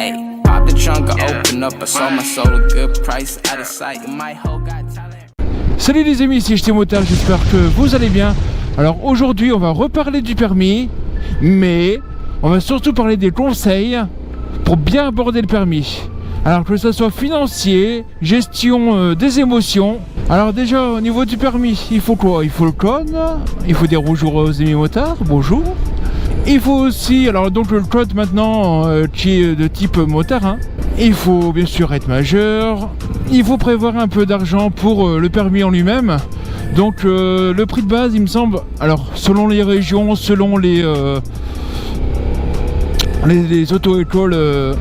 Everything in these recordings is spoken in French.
Hey, pop the trunk, open up, I sold my soul a good price, out of sight, my whole got talent. Salut les amis, c'est JT Motard, j'espère que vous allez bien. Alors aujourd'hui on va reparler du permis, mais on va surtout parler des conseils pour bien aborder le permis. Alors que ça soit financier, gestion des émotions. Alors déjà au niveau du permis, il faut quoi? Il faut le code, il faut dire bonjour aux amis motards, bonjour. Il faut aussi, alors donc le code maintenant qui est de type motard, hein. Il faut bien sûr être majeur, il faut prévoir un peu d'argent pour le permis en lui-même. Donc le prix de base il me semble, alors selon les régions, selon les auto-écoles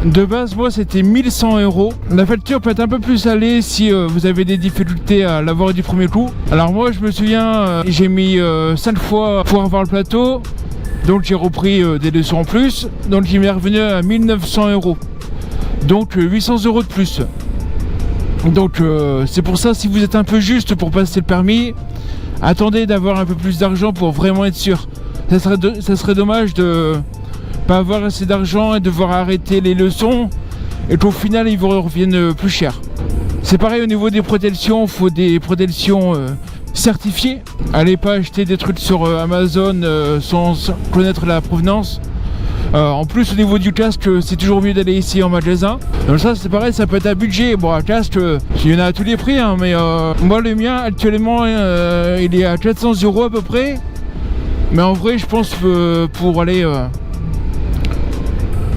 de base, moi c'était 1100 €. La facture peut être un peu plus salée si vous avez des difficultés à l'avoir du premier coup. Alors moi je me souviens, j'ai mis 5 fois pour avoir le plateau. Donc j'ai repris des leçons en plus, donc il m'est revenu à 1900 €. Donc 800 € de plus. Donc c'est pour ça, si vous êtes un peu juste pour passer le permis, attendez d'avoir un peu plus d'argent pour vraiment être sûr. Ça serait dommage de pas avoir assez d'argent et devoir arrêter les leçons et qu'au final ils vous reviennent plus cher. C'est pareil au niveau des protections, il faut des protections certifiées. Allez pas acheter des trucs sur Amazon sans connaître la provenance. En plus au niveau du casque, c'est toujours mieux d'aller ici en magasin. Donc ça c'est pareil, ça peut être un budget. Bon, un casque, il y en a à tous les prix, hein, mais moi le mien actuellement il est à 400 € à peu près. Mais en vrai je pense que pour aller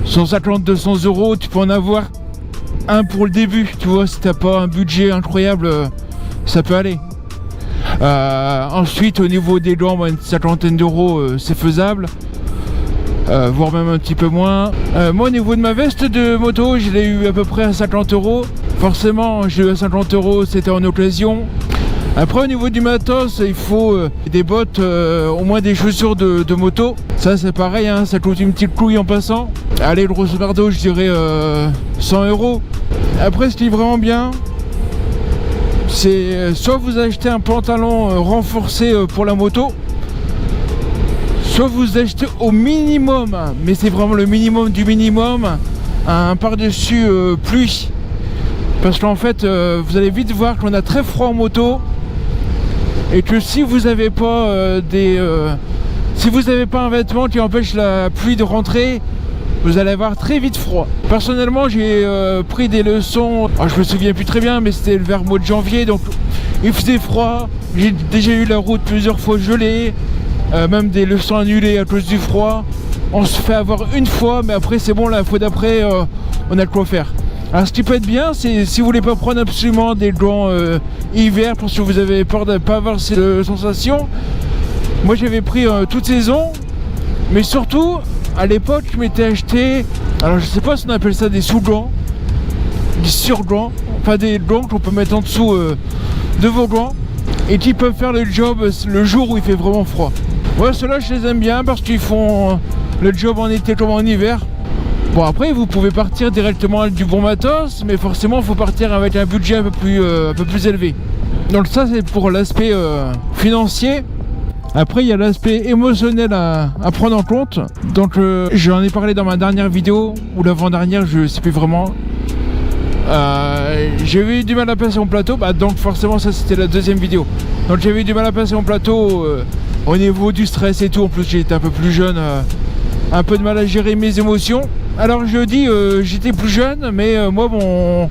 150-200 €, tu peux en avoir un pour le début. Tu vois, si t'as pas un budget incroyable, ça peut aller. Ensuite au niveau des gants, une cinquantaine d'euros c'est faisable. Voire même un petit peu moins. Moi au niveau de ma veste de moto, je l'ai eu à peu près à 50 €. Forcément j'ai eu à 50 €, c'était en occasion. Après au niveau du matos, il faut des bottes, au moins des chaussures de moto. Ça c'est pareil, hein, ça coûte une petite couille en passant. Allez, le grosso merdo, je dirais 100 €. Après ce qui est vraiment bien, c'est soit vous achetez un pantalon renforcé pour la moto, soit vous achetez au minimum, mais c'est vraiment le minimum du minimum, un par-dessus pluie. Parce qu'en fait, vous allez vite voir qu'on a très froid en moto. Et que si vous n'avez pas si vous n'avez pas un vêtement qui empêche la pluie de rentrer, vous allez avoir très vite froid. Personnellement, j'ai pris des leçons, je me souviens plus très bien, mais c'était vers le mois de janvier, donc il faisait froid. J'ai déjà eu la route plusieurs fois gelée, même des leçons annulées à cause du froid. On se fait avoir une fois, mais après c'est bon, la fois d'après, on a de quoi faire. Alors ce qui peut être bien, c'est si vous voulez pas prendre absolument des gants hiver, parce que vous avez peur de ne pas avoir ces sensations. Moi j'avais pris toute saison, mais surtout à l'époque je m'étais acheté, alors je sais pas si on appelle ça des sous-gants, des sur-gants, enfin des gants qu'on peut mettre en dessous de vos gants et qui peuvent faire le job le jour où il fait vraiment froid. Ouais, ceux-là je les aime bien parce qu'ils font le job en été comme en hiver. Bon, après vous pouvez partir directement avec du bon matos, mais forcément il faut partir avec un budget un peu plus élevé. Donc ça c'est pour l'aspect financier. Après il y a l'aspect émotionnel à prendre en compte. Donc j'en ai parlé dans ma dernière vidéo, ou l'avant-dernière, je sais plus vraiment. J'ai eu du mal à passer mon plateau, donc forcément ça c'était la deuxième vidéo. Donc j'avais eu du mal à passer mon plateau au niveau du stress et tout. En plus j'étais un peu plus jeune, un peu de mal à gérer mes émotions. Alors je dis j'étais plus jeune, mais moi mon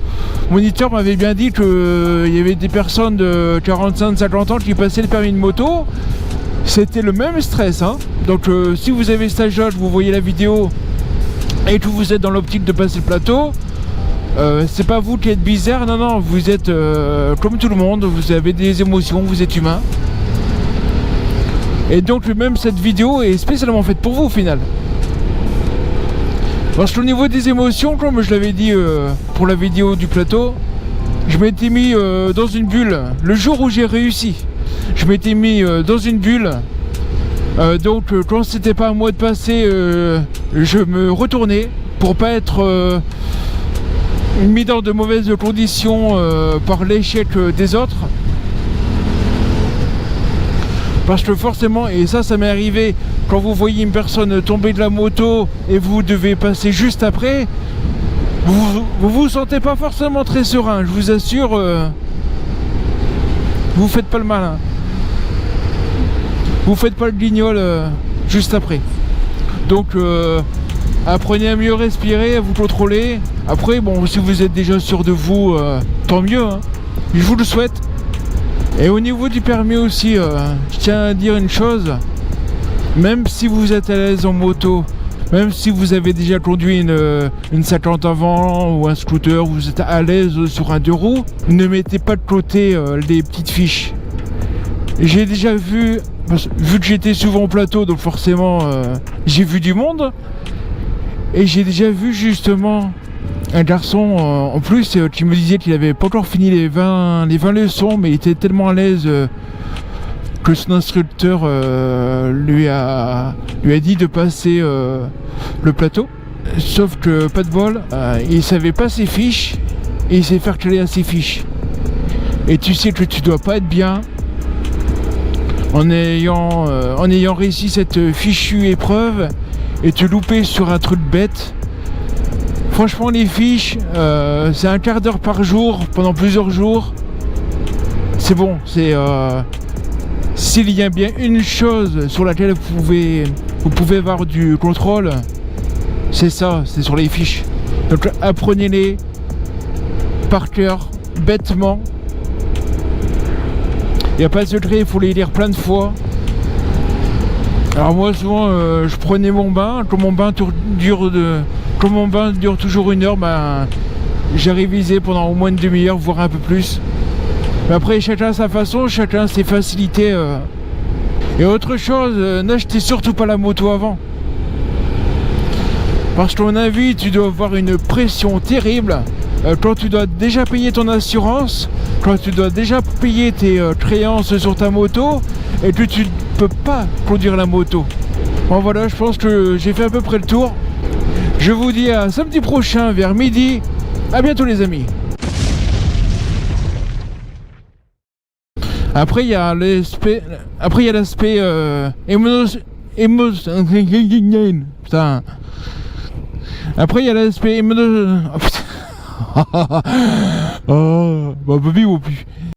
moniteur m'avait bien dit qu'il y avait des personnes de 45-50 ans qui passaient le permis de moto. C'était le même stress, hein. Donc si vous avez cet âge-là, vous voyez la vidéo et que vous êtes dans l'optique de passer le plateau, c'est pas vous qui êtes bizarre, non, vous êtes comme tout le monde, vous avez des émotions, vous êtes humain. Et donc même cette vidéo est spécialement faite pour vous au final. Parce qu'au niveau des émotions, comme je l'avais dit pour la vidéo du plateau, je m'étais mis dans une bulle. Le jour où j'ai réussi, je m'étais mis dans une bulle. Donc quand c'était pas à moi de passer, je me retournais pour pas être mis dans de mauvaises conditions par l'échec des autres. Parce que forcément, et ça m'est arrivé, quand vous voyez une personne tomber de la moto et vous devez passer juste après, vous sentez pas forcément très serein, je vous assure. Vous faites pas le malin. Vous faites pas le guignol juste après. Donc apprenez à mieux respirer, à vous contrôler. Après, bon, si vous êtes déjà sûr de vous, tant mieux, hein. Je vous le souhaite. Et au niveau du permis aussi, je tiens à dire une chose. Même si vous êtes à l'aise en moto, même si vous avez déjà conduit une 50 avant ou un scooter, vous êtes à l'aise sur un deux roues, ne mettez pas de côté les petites fiches. J'ai déjà vu que j'étais souvent au plateau, donc forcément j'ai vu du monde. Et j'ai déjà vu justement un garçon en plus qui me disait qu'il avait pas encore fini les 20 leçons, mais il était tellement à l'aise que son instructeur lui a dit de passer le plateau. Sauf que pas de bol, il savait pas ses fiches et il s'est fait caler à ses fiches. Et tu sais que tu dois pas être bien en ayant réussi cette fichue épreuve et te louper sur un truc bête. Franchement, les fiches, c'est un quart d'heure par jour pendant plusieurs jours. C'est bon, c'est s'il y a bien une chose sur laquelle vous pouvez avoir du contrôle, c'est ça, c'est sur les fiches. Donc apprenez-les par cœur, bêtement. Il n'y a pas de secret, il faut les lire plein de fois. Alors moi souvent je prenais mon bain, comme mon bain dure toujours 1 heure, ben, j'ai révisé pendant au moins une demi-heure, voire un peu plus. Mais après chacun sa façon, chacun ses facilités. Et autre chose, n'achetez surtout pas la moto avant. Parce qu'à mon avis, tu dois avoir une pression terrible quand tu dois déjà payer ton assurance, quand tu dois déjà payer tes créances sur ta moto et que tu ne peux pas conduire la moto. Bon voilà, je pense que j'ai fait à peu près le tour. Je vous dis à samedi prochain vers midi. À bientôt les amis. Après il y a l'aspect putain. Après il y a l'aspect oh, bah, baby ou plus.